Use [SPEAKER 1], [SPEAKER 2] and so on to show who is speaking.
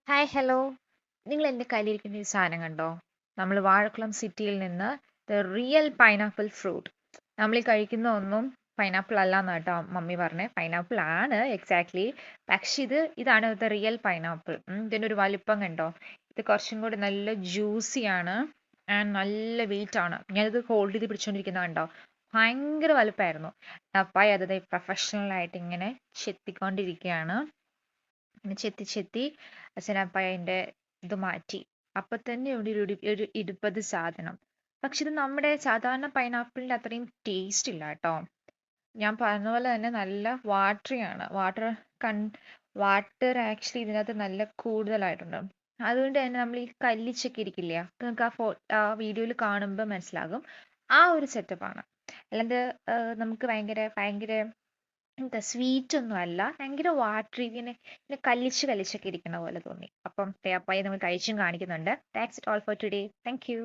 [SPEAKER 1] Hi hello. നിങ്ങൾ എൻ്റെ കയ്യിലിരിക്കുന്ന ഈ സാധനം കണ്ടോ? നമ്മൾ വാഴക്കുളം സിറ്റിയിൽ നിന്ന് ദ റിയൽ പൈനാപ്പിൾ ഫ്രൂട്ട്. നമ്മൾ ഈ കഴിക്കുന്ന ഒന്നും പൈനാപ്പിൾ അല്ല എന്നാ കേട്ടോ മമ്മി പറഞ്ഞേ. പൈനാപ്പിൾ ആണ് എക്സാക്ട്ലി, പക്ഷെ ഇതാണ് ദ റിയൽ പൈനാപ്പിൾ. ഇതിൻ്റെ ഒരു വലിപ്പം കണ്ടോ? ഇത് കുറച്ചും കൂടി നല്ല ജ്യൂസി ആണ് ആൻഡ് നല്ല വെയിറ്റ് ആണ്. ഞാനിത് ഹോൾഡ് ചെയ്ത് പിടിച്ചുകൊണ്ടിരിക്കുന്ന കണ്ടോ? ഭയങ്കര വലുപ്പമായിരുന്നു. അപ്പായി അത് പ്രൊഫഷണൽ ആയിട്ട് ഇങ്ങനെ ചെത്തിക്കൊണ്ടിരിക്കുകയാണ്. ഇങ്ങനെ ചെത്തി ചെത്തി അച്ഛനപ്പയൻ്റെ ഇത് മാറ്റി. അപ്പൊ തന്നെ ഇവിടെ ഒരു ഇടുപ്പത് സാധനം. പക്ഷെ ഇത് നമ്മുടെ സാധാരണ പൈനാപ്പിളിന്റെ അത്രയും ടേസ്റ്റ് ഇല്ല കേട്ടോ. ഞാൻ പറഞ്ഞ പോലെ തന്നെ നല്ല വാട്ടറി ആണ്. വാട്ടർ ആക്ച്വലി ഇതിനകത്ത് നല്ല കൂടുതലായിട്ടുണ്ട്. അതുകൊണ്ട് തന്നെ നമ്മൾ ഈ കല്ലിച്ചൊക്കെ ഇരിക്കില്ല, നിങ്ങൾക്ക് ആ വീഡിയോയിൽ കാണുമ്പോൾ മനസ്സിലാകും. ആ ഒരു സെറ്റപ്പാണ്. അല്ലാണ്ട് നമുക്ക് ഭയങ്കര ഭയങ്കര എന്താ സ്വീറ്റ് ഒന്നും അല്ല, ഭയങ്കര വാട്ടറി, ഇങ്ങനെ ഇങ്ങനെ കല്ലിച്ചൊക്കെ ഇരിക്കുന്ന പോലെ തോന്നി. അപ്പം തേപ്പായി നമ്മൾ കഴിച്ചും കാണിക്കുന്നുണ്ട്. That's it all for today. Thank you.